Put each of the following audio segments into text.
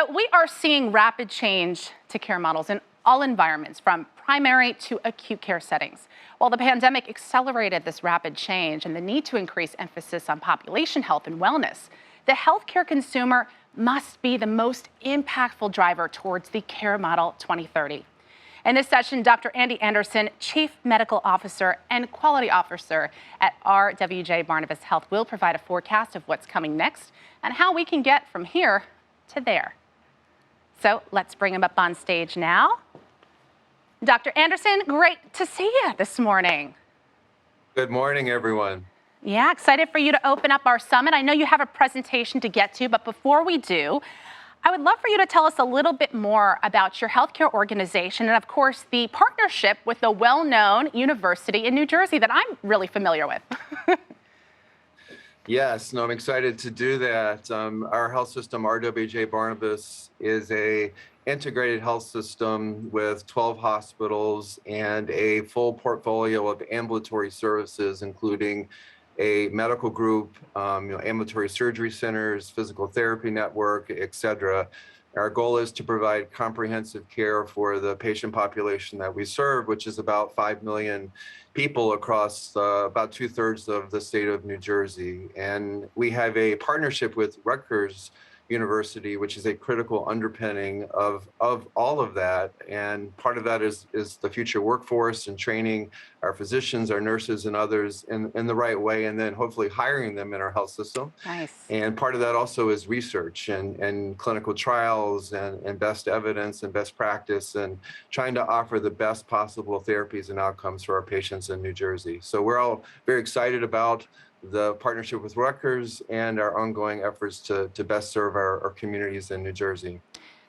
So we are seeing rapid change to care models in all environments, from primary to acute care settings. While the pandemic accelerated this rapid change and the need to increase emphasis on population health and wellness, the healthcare consumer must be the most impactful driver towards the Care Model 2030. In this session, Dr. Andy Anderson, Chief Medical Officer and Quality Officer at RWJBarnabas Health, will provide a forecast of what's coming next and how we can get from here to there. So let's bring him up on stage now. Dr. Anderson, great to see you this morning. Good morning, everyone. Yeah, excited for you to open up our summit. I know you have a presentation to get to, but before we do, I would love for you to tell us a little bit more about your healthcare organization and, of course, the partnership with a well-known university in New Jersey that I'm really familiar with. Yes, no, I'm excited to do that. Our health system, RWJBarnabas, is a integrated health system with 12 hospitals and a full portfolio of ambulatory services, including a medical group, ambulatory surgery centers, physical therapy network, et cetera. Our goal is to provide comprehensive care for the patient population that we serve, which is about 5 million people across about 2/3 of the state of New Jersey. And we have a partnership with Rutgers University, which is a critical underpinning of all of that. And part of that is the future workforce and training our physicians, our nurses, and others in the right way, and then hopefully hiring them in our health system. Nice. And part of that also is research and clinical trials and best evidence and best practice, and trying to offer the best possible therapies and outcomes for our patients in New Jersey. So we're all very excited about the partnership with Rutgers and our ongoing efforts to best serve our communities in New Jersey.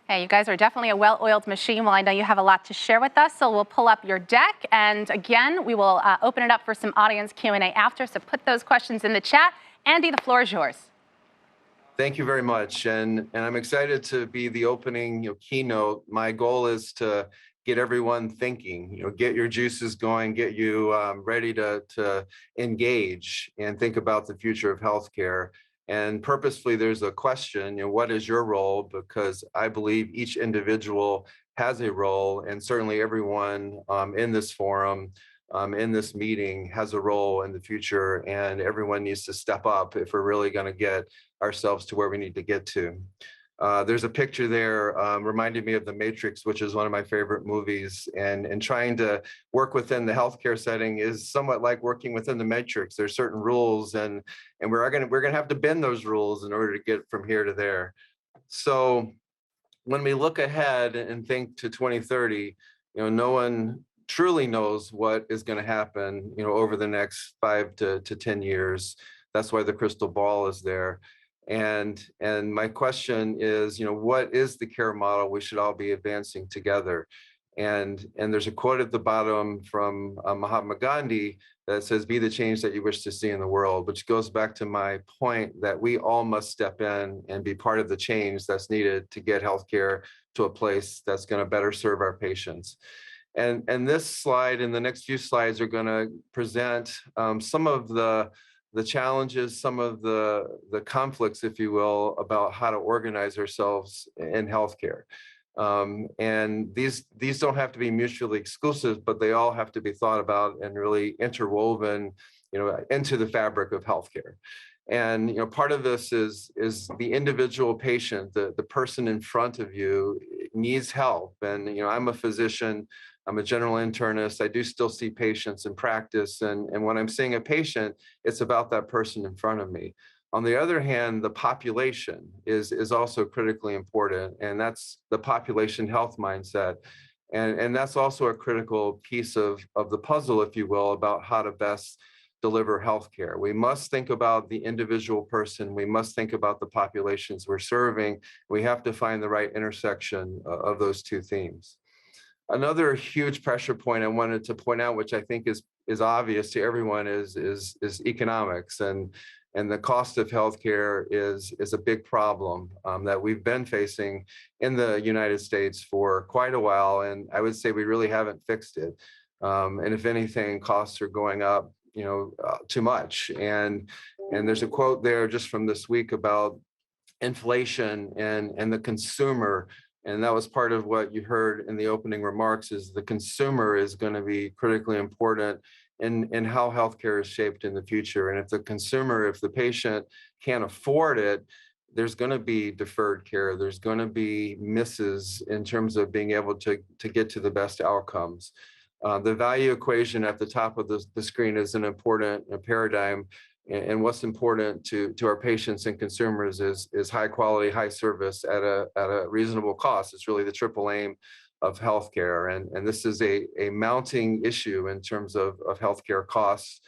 Hey, you guys are definitely a well-oiled machine. Well, I know you have a lot to share with us, so we'll pull up your deck. And again, we will open it up for some audience Q&A after, so put those questions in the chat. Andy, the floor is yours. Thank you very much. And I'm excited to be the opening keynote. My goal is to get everyone thinking, get your juices going, get you ready to engage and think about the future of healthcare. And purposefully, there's a question, what is your role? Because I believe each individual has a role, and certainly everyone in this forum, in this meeting, has a role in the future, and everyone needs to step up if we're really going to get ourselves to where we need to get to. There's a picture there reminding me of The Matrix, which is one of my favorite movies, and trying to work within the healthcare setting is somewhat like working within the Matrix. There's certain rules, and we're gonna have to bend those rules in order to get from here to there. So when we look ahead and think to 2030, no one truly knows what is going to happen, over the next 5 to 10 years. That's why the crystal ball is there. And my question is, what is the care model we should all be advancing together? And there's a quote at the bottom from Mahatma Gandhi that says, "Be the change that you wish to see in the world," which goes back to my point that we all must step in and be part of the change that's needed to get healthcare to a place that's going to better serve our patients. And this slide and the next few slides are going to present some of the challenges, some of the conflicts, if you will, about how to organize ourselves in healthcare. And these don't have to be mutually exclusive, but they all have to be thought about and really interwoven, into the fabric of healthcare. And part of this is the individual patient, the person in front of you needs help. And I'm a physician. I'm a general internist. I do still see patients in practice. And when I'm seeing a patient, it's about that person in front of me. On the other hand, the population is also critically important. And that's the population health mindset. And that's also a critical piece of the puzzle, if you will, about how to best deliver healthcare. We must think about the individual person. We must think about the populations we're serving. We have to find the right intersection of those two themes. Another huge pressure point I wanted to point out, which I think is obvious to everyone, is economics, and the cost of healthcare is a big problem that we've been facing in the United States for quite a while, and I would say we really haven't fixed it. And if anything, costs are going up, too much. And there's a quote there just from this week about inflation and the consumer. And that was part of what you heard in the opening remarks, is the consumer is going to be critically important in how healthcare is shaped in the future. And if the consumer, if the patient can't afford it, there's going to be deferred care. There's going to be misses in terms of being able to get to the best outcomes. The value equation at the top of the screen is an important paradigm. And what's important to our patients and consumers is high quality, high service at a reasonable cost. It's really the triple aim of healthcare. And this is a mounting issue in terms of healthcare costs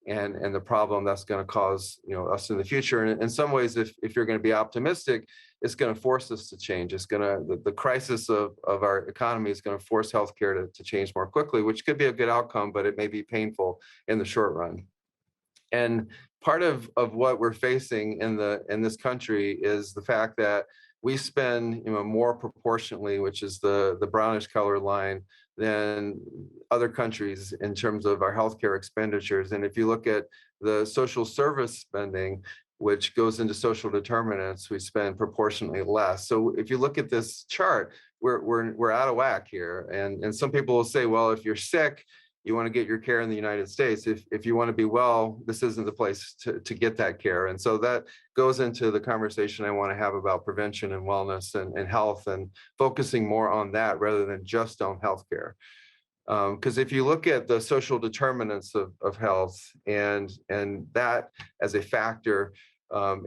and the problem that's going to cause us in the future. And in some ways, if you're going to be optimistic, it's going to force us to change. It's going to, the crisis of our economy is going to force healthcare to change more quickly, which could be a good outcome, but it may be painful in the short run. And part of what we're facing in this country is the fact that we spend more proportionately, which is the brownish color line, than other countries in terms of our healthcare expenditures. And if you look at the social service spending, which goes into social determinants, we spend proportionately less. So if you look at this chart, we're out of whack here. And some people will say, well, if you're sick, you want to get your care in the United States. If you want to be well, this isn't the place to get that care. And so that goes into the conversation I want to have about prevention and wellness and health, and focusing more on that rather than just on healthcare. Because if you look at the social determinants of health and that as a factor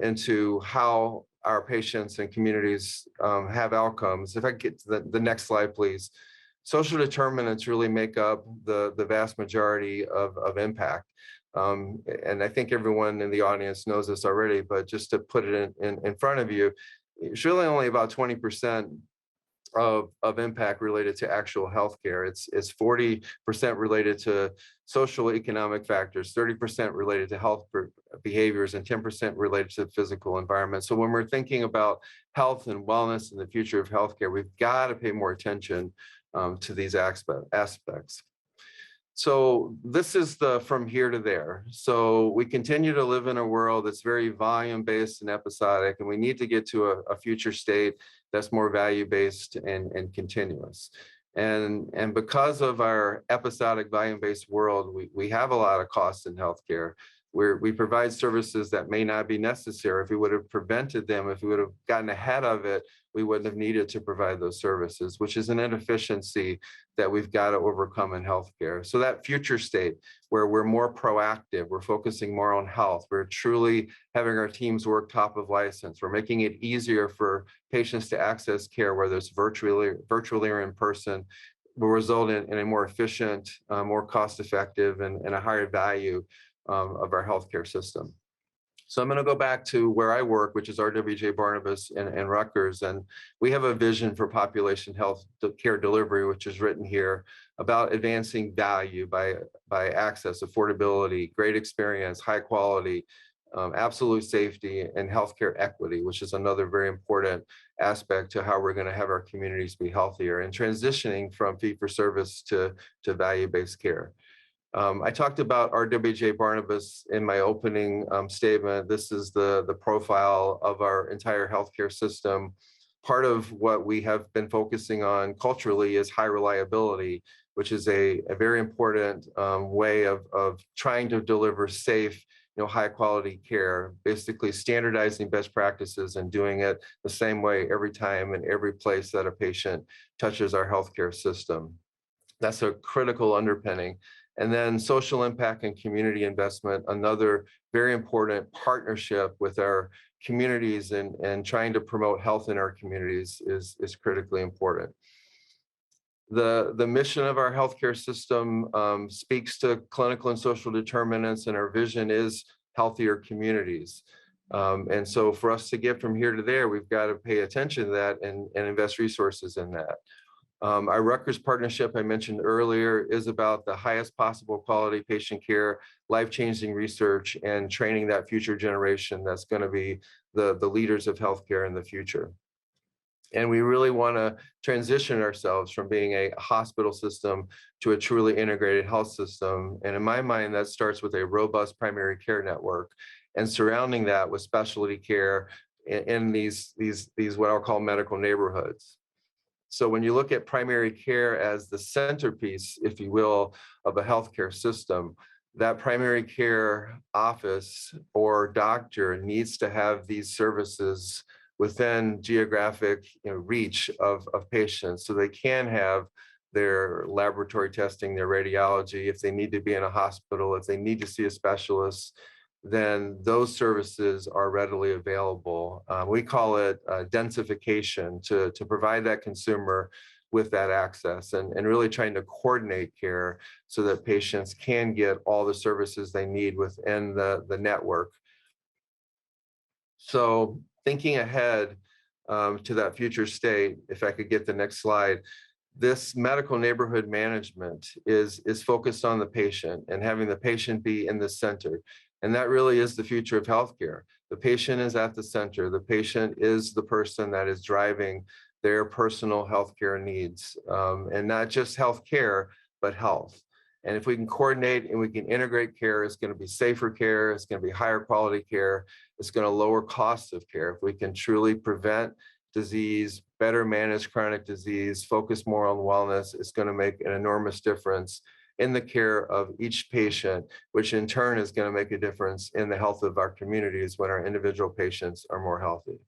into how our patients and communities have outcomes. If I get to the next slide, please. Social determinants really make up the vast majority of impact. And I think everyone in the audience knows this already, but just to put it in front of you, it's really only about 20% of impact related to actual healthcare. It's 40% related to social economic factors, 30% related to health behaviors, and 10% related to the physical environment. So when we're thinking about health and wellness and the future of healthcare, we've got to pay more attention to these aspects. So this is the from here to there. So we continue to live in a world that's very volume-based and episodic, and we need to get to a future state that's more value-based and continuous. And because of our episodic volume-based world, we have a lot of costs in healthcare. We provide services that may not be necessary. If we would have prevented them, if we would have gotten ahead of it, we wouldn't have needed to provide those services, which is an inefficiency that we've got to overcome in healthcare. So that future state where we're more proactive, we're focusing more on health, we're truly having our teams work top of license, we're making it easier for patients to access care, whether it's virtually or in person, will result in a more efficient, more cost-effective, and a higher value of our healthcare system. So I'm going to go back to where I work, which is RWJBarnabas in Rutgers, and we have a vision for population health care delivery, which is written here, about advancing value by access, affordability, great experience, high quality, absolute safety, and healthcare equity, which is another very important aspect to how we're going to have our communities be healthier, and transitioning from fee-for-service to value-based care. I talked about RWJBarnabas in my opening statement. This is the profile of our entire healthcare system. Part of what we have been focusing on culturally is high reliability, which is a very important way of trying to deliver safe, high quality care, basically standardizing best practices and doing it the same way every time in every place that a patient touches our healthcare system. That's a critical underpinning. And then social impact and community investment, another very important partnership with our communities and trying to promote health in our communities is critically important. The mission of our healthcare system speaks to clinical and social determinants, and our vision is healthier communities. And so for us to get from here to there, we've got to pay attention to that and invest resources in that. Our Rutgers partnership I mentioned earlier is about the highest possible quality patient care, life-changing research, and training that future generation that's going to be the leaders of healthcare in the future. And we really want to transition ourselves from being a hospital system to a truly integrated health system. And in my mind, that starts with a robust primary care network, and surrounding that with specialty care, in these what I'll call medical neighborhoods. So when you look at primary care as the centerpiece, if you will, of a healthcare system, that primary care office or doctor needs to have these services within geographic reach of patients, so they can have their laboratory testing, their radiology. If they need to be in a hospital, if they need to see a specialist, then those services are readily available. We call it densification, to provide that consumer with that access, and really trying to coordinate care so that patients can get all the services they need within the network. So thinking ahead to that future state, if I could get the next slide, this medical neighborhood management is focused on the patient and having the patient be in the center. And that really is the future of healthcare. The patient is at the center. The patient is the person that is driving their personal healthcare needs, and not just healthcare, but health. And if we can coordinate and we can integrate care, it's going to be safer care, it's going to be higher quality care, it's going to lower costs of care. If we can truly prevent disease, better manage chronic disease, focus more on wellness, it's going to make an enormous difference in the care of each patient, which in turn is going to make a difference in the health of our communities when our individual patients are more healthy.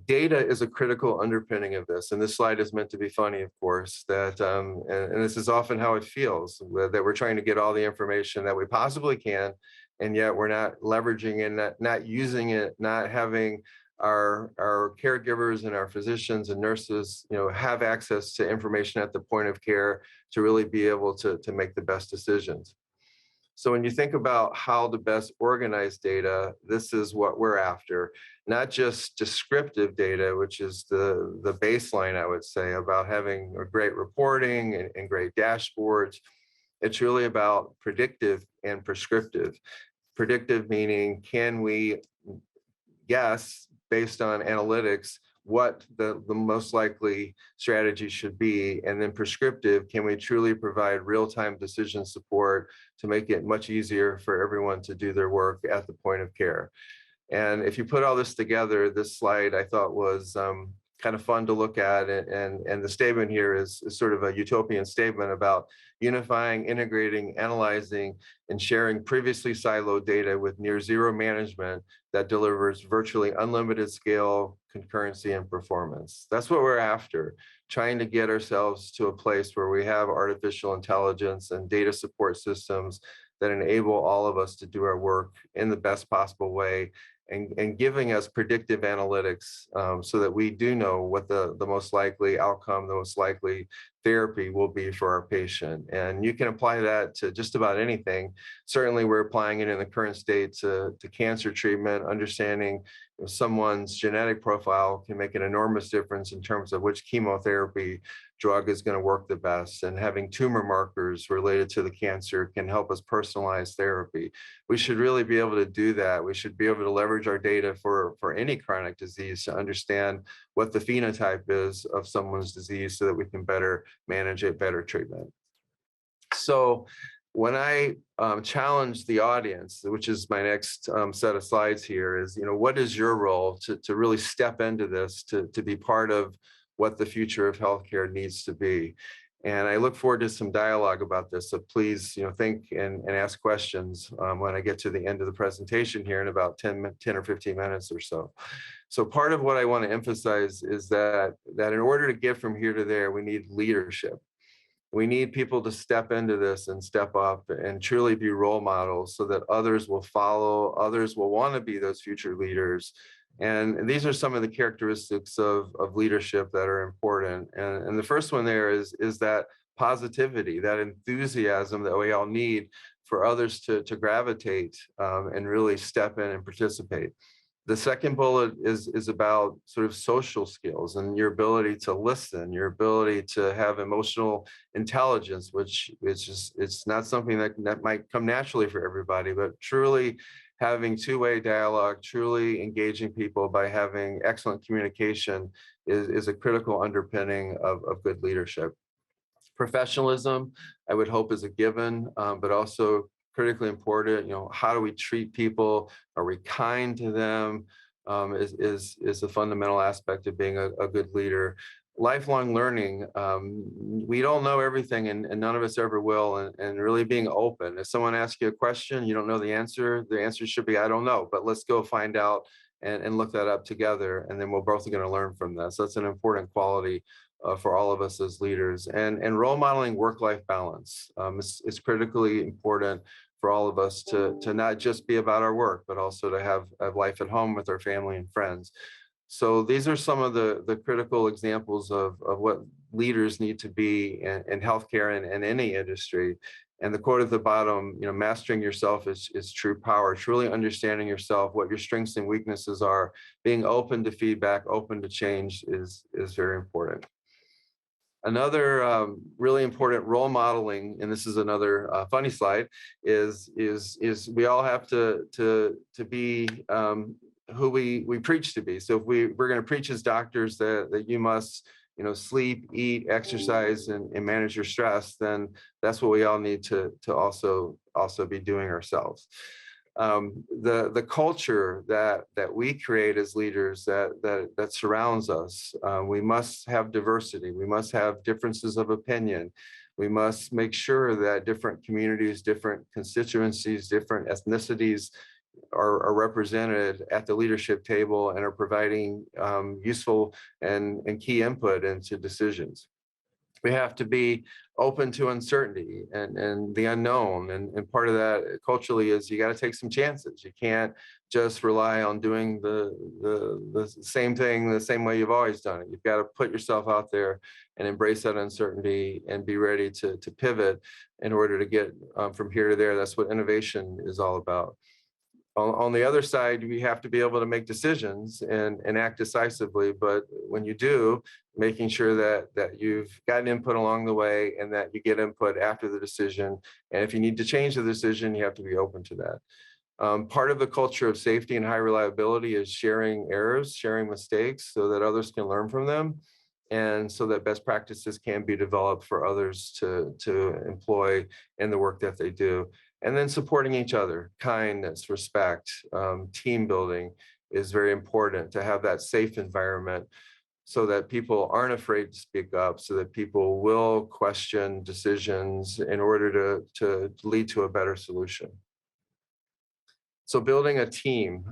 Data is a critical underpinning of this, and this slide is meant to be funny, of course, that, and this is often how it feels, that we're trying to get all the information that we possibly can, and yet we're not leveraging it, not using it, not having our caregivers and our physicians and nurses, have access to information at the point of care to really be able to make the best decisions. So when you think about how to best organize data, this is what we're after, not just descriptive data, which is the baseline, I would say, about having a great reporting and great dashboards. It's really about predictive and prescriptive. Predictive meaning, can we guess based on analytics what the most likely strategy should be? And then prescriptive, can we truly provide real-time decision support to make it much easier for everyone to do their work at the point of care? And if you put all this together, this slide I thought was kind of fun to look at. And the statement here is sort of a utopian statement about unifying, integrating, analyzing, and sharing previously siloed data with near zero management that delivers virtually unlimited scale, concurrency, and performance. That's what we're after, trying to get ourselves to a place where we have artificial intelligence and data support systems that enable all of us to do our work in the best possible way, and giving us predictive analytics so that we do know what the most likely outcome, the most likely therapy will be for our patient. And you can apply that to just about anything. Certainly we're applying it in the current state to cancer treatment. Understanding someone's genetic profile can make an enormous difference in terms of which chemotherapy drug is going to work the best, and having tumor markers related to the cancer can help us personalize therapy. We should really be able to do that. We should be able to leverage our data for any chronic disease to understand what the phenotype is of someone's disease so that we can better manage it, better treatment. So when I challenge the audience, which is my next set of slides here, is, what is your role to really step into this, to be part of what the future of healthcare needs to be? And I look forward to some dialogue about this. So please, think and ask questions when I get to the end of the presentation here in about 10 or 15 minutes or so. So part of what I want to emphasize is that in order to get from here to there, we need leadership. We need people to step into this and step up and truly be role models so that others will follow, others will want to be those future leaders. And these are some of the characteristics of leadership that are important. And the first one there is that positivity, that enthusiasm that we all need for others to gravitate and really step in and participate. The second bullet is about sort of social skills and your ability to listen, your ability to have emotional intelligence, which it's not something that might come naturally for everybody, but truly having two-way dialogue, truly engaging people by having excellent communication is a critical underpinning of good leadership. Professionalism, I would hope, is a given, but also critically important. How do we treat people? Are we kind to them? Is a fundamental aspect of being a good leader. Lifelong learning. We don't know everything, and none of us ever will. And really being open. If someone asks you a question, you don't know the answer should be, I don't know, but let's go find out and look that up together. And then we're both going to learn from that. So that's an important quality for all of us as leaders. And role modeling work-life balance. It's critically important for all of us to not just be about our work, but also to have life at home with our family and friends. So these are some of the critical examples of what leaders need to be in healthcare and any industry. And the quote at the bottom, mastering yourself is true power. Truly understanding yourself, what your strengths and weaknesses are, being open to feedback, open to change is very important. Another really important role modeling, and this is another funny slide, is we all have to be who we preach to be. So if we're going to preach as doctors that you must sleep, eat, exercise, and manage your stress, then that's what we all need to also be doing ourselves. The culture that we create as leaders that surrounds us. We must have diversity. We must have differences of opinion. We must make sure that different communities, different constituencies, different ethnicities are represented at the leadership table and are providing useful and key input into decisions. We have to be open to uncertainty and the unknown. And part of that culturally is you got to take some chances. You can't just rely on doing the same thing the same way you've always done it. You've got to put yourself out there and embrace that uncertainty and be ready to pivot in order to get from here to there. That's what innovation is all about. On the other side, we have to be able to make decisions and act decisively. But when you do, making sure that you've gotten input along the way and that you get input after the decision. And if you need to change the decision, you have to be open to that. Part of the culture of safety and high reliability is sharing errors, sharing mistakes so that others can learn from them. And so that best practices can be developed for others to employ in the work that they do. And then supporting each other, kindness, respect, team building is very important to have that safe environment so that people aren't afraid to speak up, so that people will question decisions in order to lead to a better solution. So building a team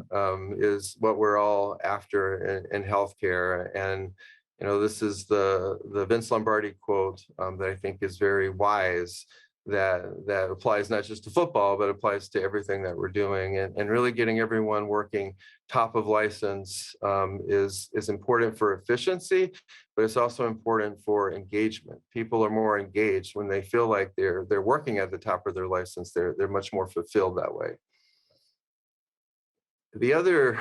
is what we're all after in healthcare. And this is the Vince Lombardi quote that I think is very wise, that applies not just to football, but applies to everything that we're doing. And really getting everyone working top of license is important for efficiency, but it's also important for engagement. People are more engaged when they feel like they're working at the top of their license. They're much more fulfilled that way. The other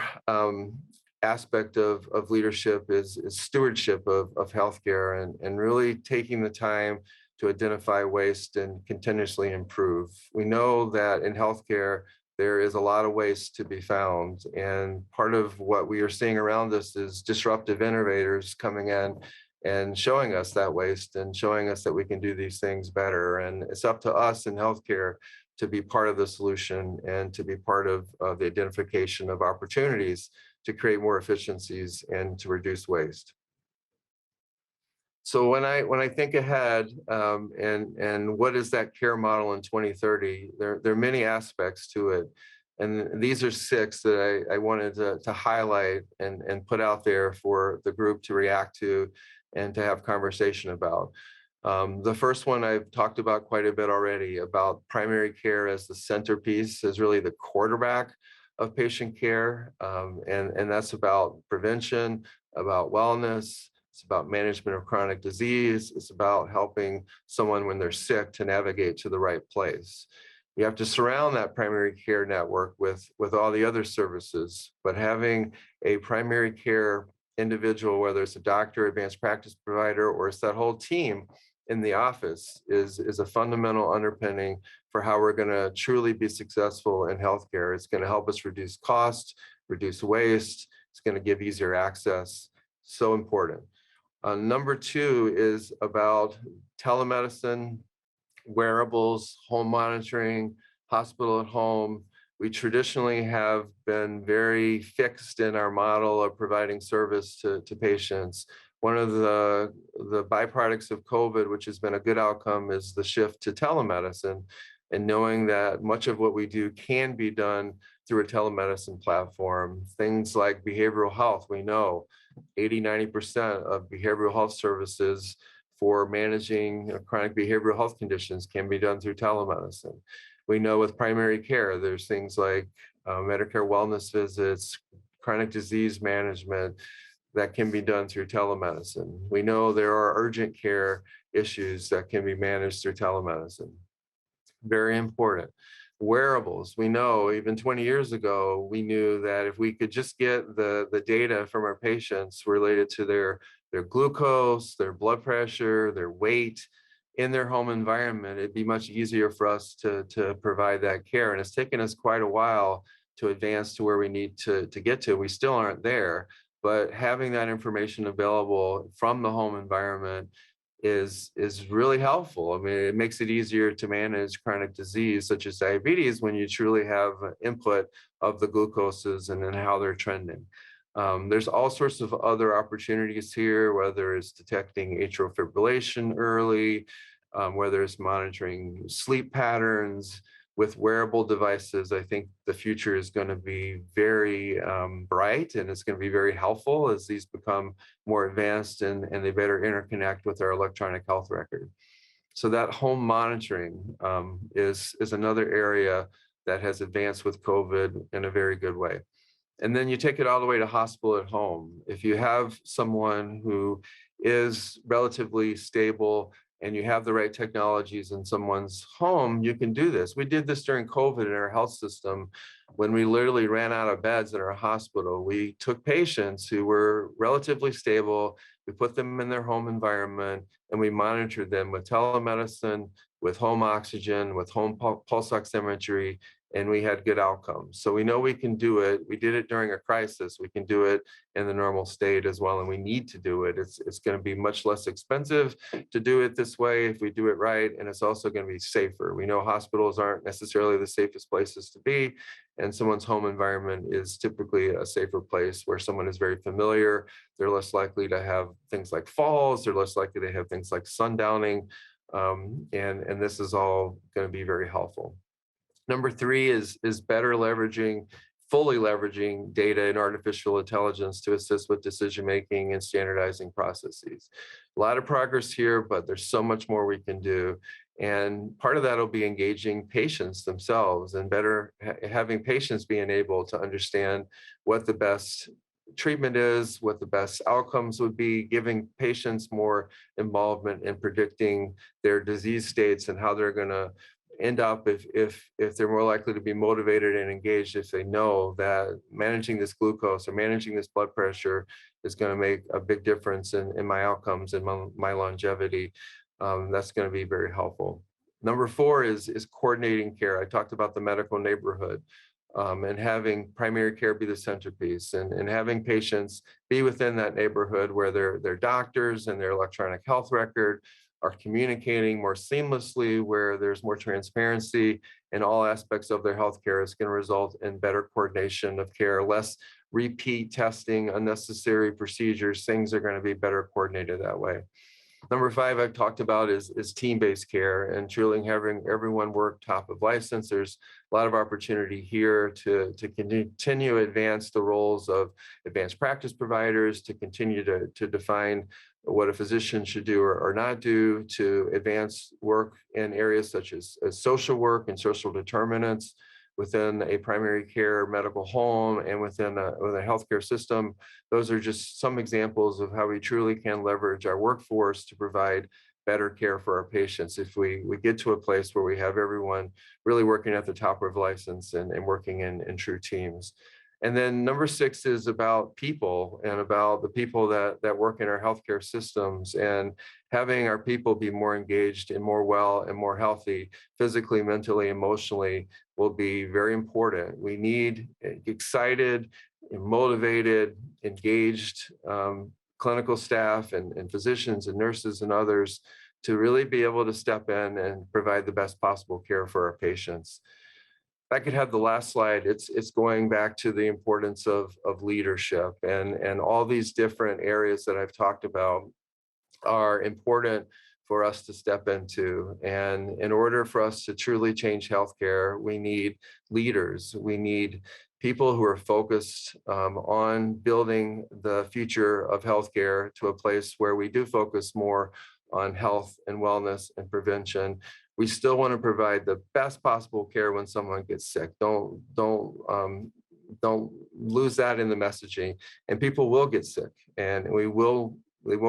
aspect of leadership is stewardship of healthcare and really taking the time to identify waste and continuously improve. We know that in healthcare, there is a lot of waste to be found. And part of what we are seeing around us is disruptive innovators coming in and showing us that waste and showing us that we can do these things better. And it's up to us in healthcare to be part of the solution and to be part of the identification of opportunities to create more efficiencies and to reduce waste. So when I think ahead and what is that care model in 2030, there are many aspects to it. And these are 6 that I wanted to highlight and put out there for the group to react to and to have conversation about. The first one I've talked about quite a bit already, about primary care as the centerpiece, as really the quarterback of patient care. And that's about prevention, about wellness. It's about management of chronic disease. It's about helping someone when they're sick to navigate to the right place. You have to surround that primary care network with all the other services, but having a primary care individual, whether it's a doctor, advanced practice provider, or it's that whole team in the office is a fundamental underpinning for how we're going to truly be successful in healthcare. It's going to help us reduce costs, reduce waste. It's going to give easier access. So important. Number 2 is about telemedicine, wearables, home monitoring, hospital at home. We traditionally have been very fixed in our model of providing service to patients. One of the byproducts of COVID, which has been a good outcome, is the shift to telemedicine and knowing that much of what we do can be done through a telemedicine platform. Things like behavioral health, we know 80–90% of behavioral health services for managing chronic behavioral health conditions can be done through telemedicine. We know with primary care, there's things like Medicare wellness visits, chronic disease management that can be done through telemedicine. We know there are urgent care issues that can be managed through telemedicine. Very important. Wearables, we know even 20 years ago, we knew that if we could just get the data from our patients related to their glucose, their blood pressure, their weight in their home environment, it'd be much easier for us to provide that care. And it's taken us quite a while to advance to where we need to get to. We still aren't there, but having that information available from the home environment is really helpful. I mean, it makes it easier to manage chronic disease such as diabetes when you truly have input of the glucoses and then how they're trending. There's all sorts of other opportunities here, whether it's detecting atrial fibrillation early, whether it's monitoring sleep patterns. With wearable devices, I think the future is going to be very bright, and it's going to be very helpful as these become more advanced and they better interconnect with our electronic health record. So that home monitoring is another area that has advanced with COVID in a very good way. And then you take it all the way to hospital at home. If you have someone who is relatively stable and you have the right technologies in someone's home, you can do this. We did this during COVID in our health system when we literally ran out of beds in our hospital. We took patients who were relatively stable, we put them in their home environment, and we monitored them with telemedicine, with home oxygen, with home pulse oximetry, and we had good outcomes. So we know we can do it. We did it during a crisis. We can do it in the normal state as well, and we need to do it. It's going to be much less expensive to do it this way if we do it right, and it's also going to be safer. We know hospitals aren't necessarily the safest places to be, and someone's home environment is typically a safer place where someone is very familiar. They're less likely to have things like falls. They're less likely to have things like sundowning, and this is all going to be very helpful. Number three is better fully leveraging data and artificial intelligence to assist with decision-making and standardizing processes. A lot of progress here, but there's so much more we can do. And part of that will be engaging patients themselves and having patients being able to understand what the best treatment is, what the best outcomes would be, giving patients more involvement in predicting their disease states and how they're going to end up if they're more likely to be motivated and engaged if they know that managing this glucose or managing this blood pressure is going to make a big difference in my outcomes and my longevity. That's going to be very helpful. Number four is coordinating care. I talked about the medical neighborhood and having primary care be the centerpiece and having patients be within that neighborhood where their doctors and their electronic health record are communicating more seamlessly, where there's more transparency in all aspects of their healthcare. Is going to result in better coordination of care, less repeat testing, unnecessary procedures. Things are going to be better coordinated that way. Number five, I've talked about is team-based care and truly having everyone work top of license. There's a lot of opportunity here to continue to advance the roles of advanced practice providers, to continue to define what a physician should do or not do, to advance work in areas such as social work and social determinants within a primary care medical home and within a healthcare system. Those are just some examples of how we truly can leverage our workforce to provide better care for our patients if we get to a place where we have everyone really working at the top of license and working in true teams. And then number six is about people and about the people that work in our healthcare systems and having our people be more engaged and more well and more healthy physically, mentally, emotionally will be very important. We need excited, motivated, engaged clinical staff and physicians and nurses and others to really be able to step in and provide the best possible care for our patients. I could have the last slide. It's going back to the importance of leadership, and all these different areas that I've talked about are important for us to step into. And in order for us to truly change healthcare, we need leaders. We need people who are focused on building the future of healthcare to a place where we do focus more on health and wellness and prevention. We still want to provide the best possible care when someone gets sick. Don't lose that in the messaging. And people will get sick, and they will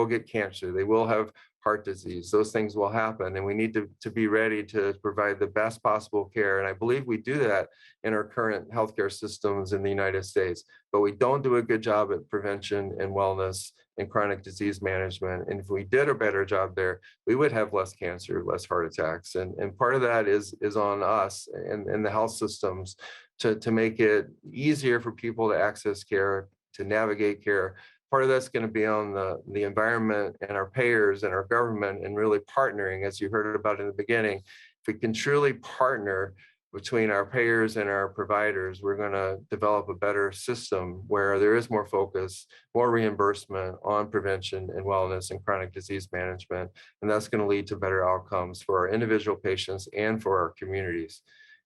get cancer. They will have heart disease. Those things will happen, and we need to be ready to provide the best possible care. And I believe we do that in our current healthcare systems in the United States, but we don't do a good job at prevention and wellness and chronic disease management. And if we did a better job there, we would have less cancer, less heart attacks. And part of that is on us and the health systems to make it easier for people to access care, to navigate care. Part of that's going to be on the environment and our payers and our government, and really partnering, as you heard about in the beginning. If we can truly partner between our payers and our providers, we're going to develop a better system where there is more focus, more reimbursement on prevention and wellness and chronic disease management. And that's going to lead to better outcomes for our individual patients and for our communities.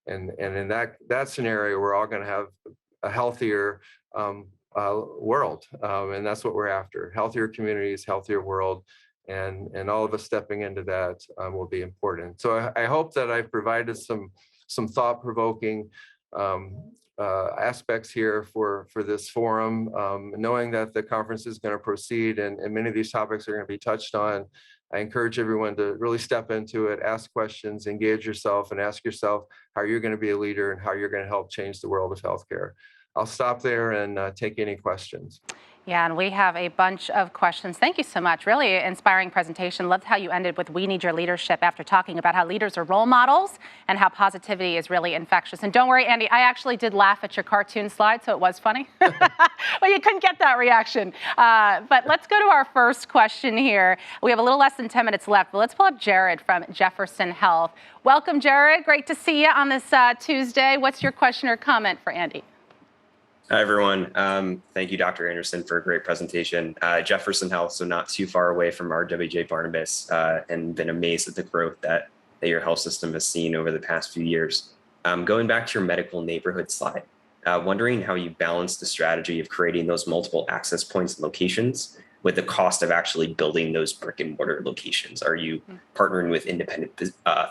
And in that scenario, we're all going to have a healthier world, and that's what we're after: healthier communities, healthier world, and all of us stepping into that will be important. So I hope that I've provided some thought-provoking aspects here for this forum, knowing that the conference is going to proceed and many of these topics are going to be touched on. I encourage everyone to really step into it, ask questions, engage yourself, and ask yourself how you're going to be a leader and how you're going to help change the world of healthcare. I'll stop there and take any questions. Yeah, and we have a bunch of questions. Thank you so much. Really inspiring presentation. Loved how you ended with "We need your leadership," after talking about how leaders are role models and how positivity is really infectious. And don't worry, Andy, I actually did laugh at your cartoon slide, so it was funny. Well, you couldn't get that reaction. But let's go to our first question here. We have a little less than 10 minutes left, but let's pull up Jared from Jefferson Health. Welcome, Jared. Great to see you on this Tuesday. What's your question or comment for Andy? Hi, everyone. Thank you, Dr. Anderson, for a great presentation. Jefferson Health, so not too far away from RWJBarnabas, and been amazed at the growth that your health system has seen over the past few years. Going back to your medical neighborhood slide, wondering how you balance the strategy of creating those multiple access points and locations with the cost of actually building those brick and mortar locations. Are you partnering with independent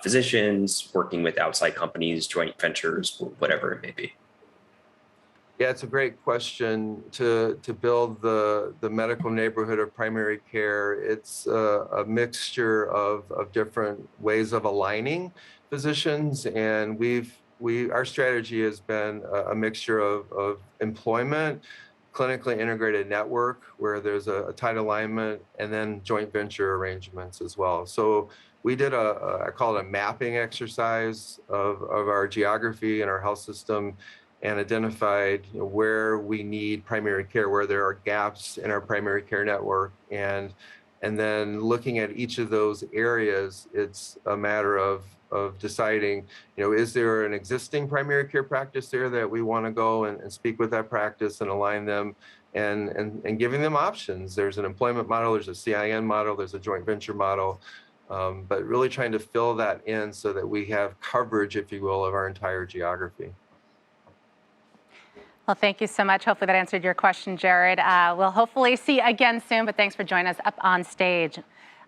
physicians, working with outside companies, joint ventures, whatever it may be? Yeah, it's a great question. To build the medical neighborhood of primary care, it's a mixture of different ways of aligning physicians, and our strategy has been a mixture of employment, clinically integrated network where there's a tight alignment, and then joint venture arrangements as well. So we did I call it a mapping exercise of our geography and our health system, and identified where we need primary care, where there are gaps in our primary care network. And then looking at each of those areas, it's a matter of deciding, is there an existing primary care practice there that we want to go and speak with that practice and align them and giving them options. There's an employment model, there's a CIN model, there's a joint venture model, but really trying to fill that in so that we have coverage, if you will, of our entire geography. Well, thank you so much. Hopefully that answered your question, Jared. We'll hopefully see you again soon, but thanks for joining us up on stage.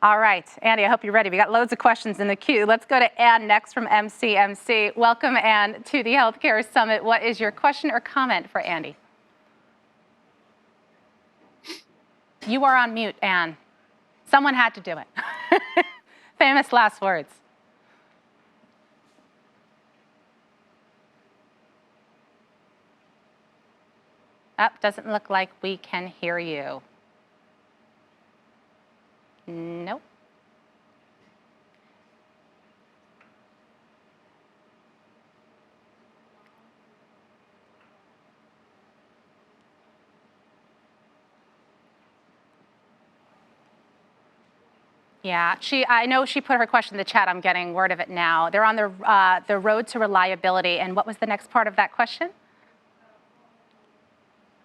All right, Andy, I hope you're ready. We got loads of questions in the queue. Let's go to Ann next from MCMC. Welcome, Ann, to the Healthcare Summit. What is your question or comment for Andy? You are on mute, Ann. Someone had to do it. Famous last words. Doesn't look like we can hear you. Nope. Yeah, I know she put her question in the chat. I'm getting word of it now. They're on the road to reliability. And what was the next part of that question?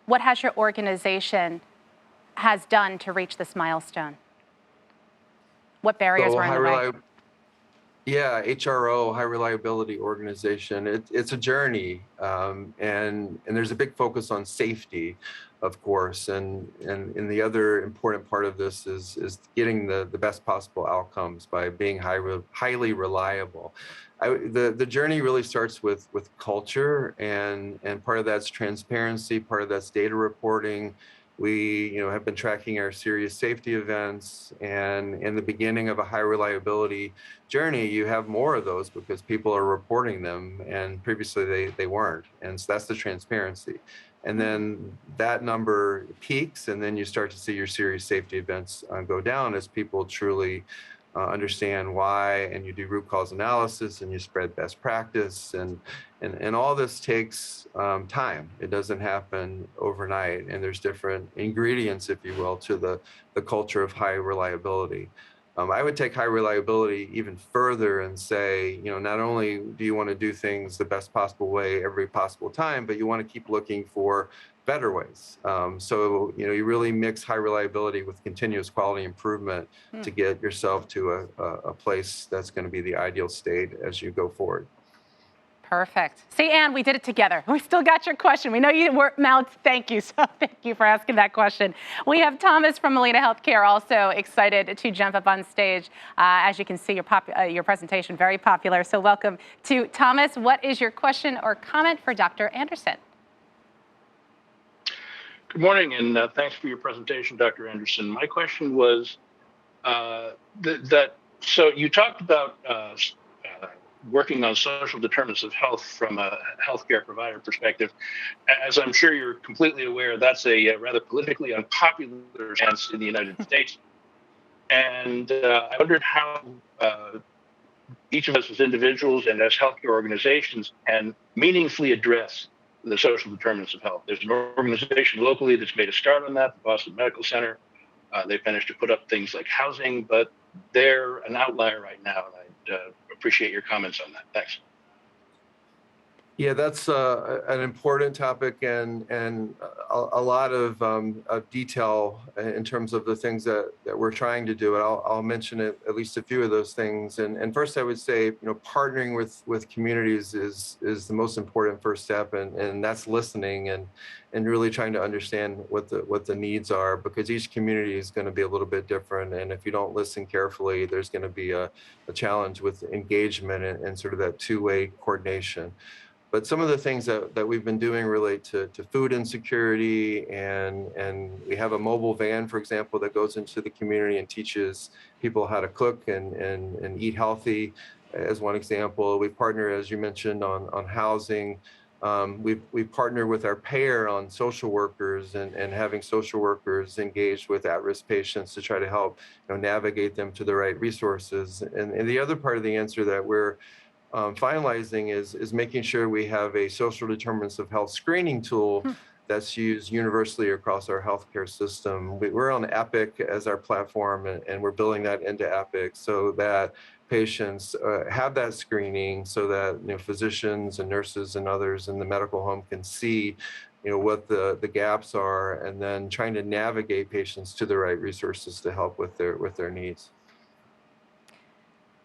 What has your organization has done to reach this milestone? What barriers So were in the way? Yeah, HRO, high reliability organization. It's a journey, and there's a big focus on safety, of course, and the other important part of this is getting the best possible outcomes by being highly reliable. The journey really starts with culture, and part of that's transparency, part of that's data reporting. We, have been tracking our serious safety events, and in the beginning of a high reliability journey, you have more of those because people are reporting them, and previously they weren't. And so that's the transparency. And then that number peaks, and then you start to see your serious safety events go down as people truly understand why, and you do root cause analysis, and you spread best practice, and all this takes time. It doesn't happen overnight, and there's different ingredients, if you will, to the culture of high reliability. I would take high reliability even further and say, not only do you want to do things the best possible way every possible time, but you want to keep looking for better ways. So, you really mix high reliability with continuous quality improvement to get yourself to a place that's going to be the ideal state as you go forward. Perfect. See, Anne, we did it together. We still got your question. We know you were mouthed. Thank you. So thank you for asking that question. We have Thomas from Molina Healthcare also excited to jump up on stage. As you can see, your presentation very popular. So welcome to Thomas. What is your question or comment for Dr. Anderson? Good morning, and thanks for your presentation, Dr. Anderson. My question was so you talked about working on social determinants of health from a healthcare provider perspective. As I'm sure you're completely aware, that's a rather politically unpopular stance in the United States. And I wondered how each of us as individuals and as healthcare organizations can meaningfully address the social determinants of health. There's an organization locally that's made a start on that, the Boston Medical Center. They've managed to put up things like housing, but they're an outlier right now. And I'd appreciate your comments on that. Thanks. Yeah, that's an important topic, and a lot of detail in terms of the things that we're trying to do. And I'll mention at least a few of those things. And first, I would say, partnering with communities is the most important first step, and that's listening and really trying to understand what the needs are, because each community is going to be a little bit different. And if you don't listen carefully, there's going to be a challenge with engagement and sort of that two-way coordination. But some of the things that we've been doing relate to food insecurity, and we have a mobile van, for example, that goes into the community and teaches people how to cook and eat healthy, as one example. We've partnered, as you mentioned, on housing. We've partnered with our payer on social workers and having social workers engaged with at-risk patients to try to help navigate them to the right resources. And the other part of the answer that we're finalizing is making sure we have a social determinants of health screening tool that's used universally across our healthcare system. We're on Epic as our platform, and we're building that into Epic so that patients have that screening, so that physicians and nurses and others in the medical home can see what the gaps are, and then trying to navigate patients to the right resources to help with their needs.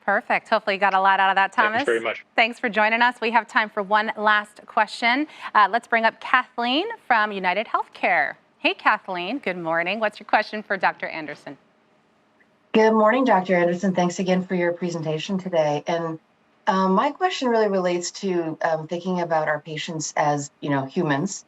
Perfect. Hopefully you got a lot out of that, Thomas. Thanks very much. Thanks for joining us. We have time for one last question. Let's bring up Kathleen from United Healthcare. Hey, Kathleen. Good morning. What's your question for Dr. Anderson? Good morning, Dr. Anderson. Thanks again for your presentation today. And my question really relates to thinking about our patients as, humans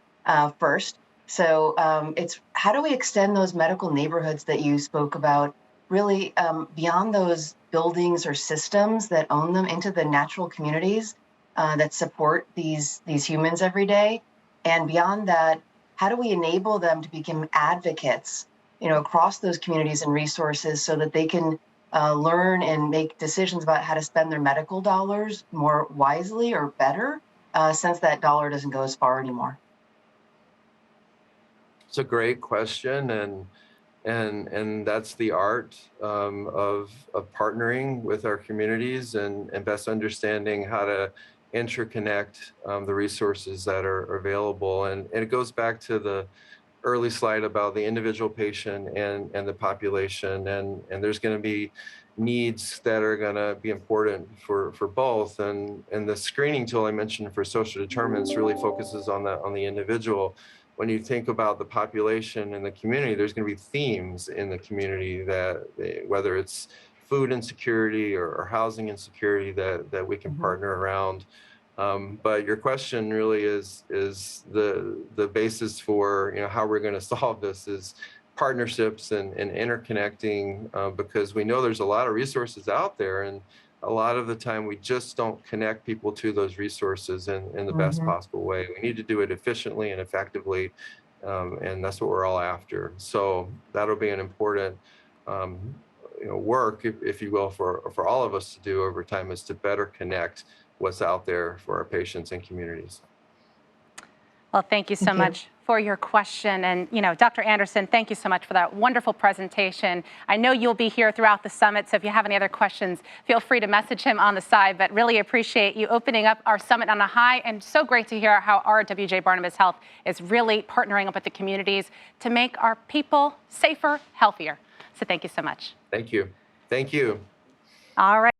first. So it's how do we extend those medical neighborhoods that you spoke about really beyond those buildings or systems that own them into the natural communities that support these humans every day? And beyond that, how do we enable them to become advocates, across those communities and resources so that they can learn and make decisions about how to spend their medical dollars more wisely or better, since that dollar doesn't go as far anymore? It's a great question, and And that's the art of partnering with our communities and best understanding how to interconnect the resources that are available. And it goes back to the early slide about the individual patient and the population. And there's going to be needs that are going to be important for both. And the screening tool I mentioned for social determinants really focuses on the individual. When you think about the population and the community, there's going to be themes in the community that whether it's food insecurity or housing insecurity that we can partner around. But your question really is the basis for how we're going to solve this is partnerships and interconnecting because we know there's a lot of resources out there, and a lot of the time we just don't connect people to those resources in the best possible way. We need to do it efficiently and effectively, and that's what we're all after. So that'll be an important work, if you will, for all of us to do over time, is to better connect what's out there for our patients and communities. Well, thank you so much for your question. And, Dr. Anderson, thank you so much for that wonderful presentation. I know you'll be here throughout the summit, so if you have any other questions, feel free to message him on the side, but really appreciate you opening up our summit on a high, and so great to hear how RWJBarnabas Health is really partnering up with the communities to make our people safer, healthier. So thank you so much. Thank you. Thank you. All right.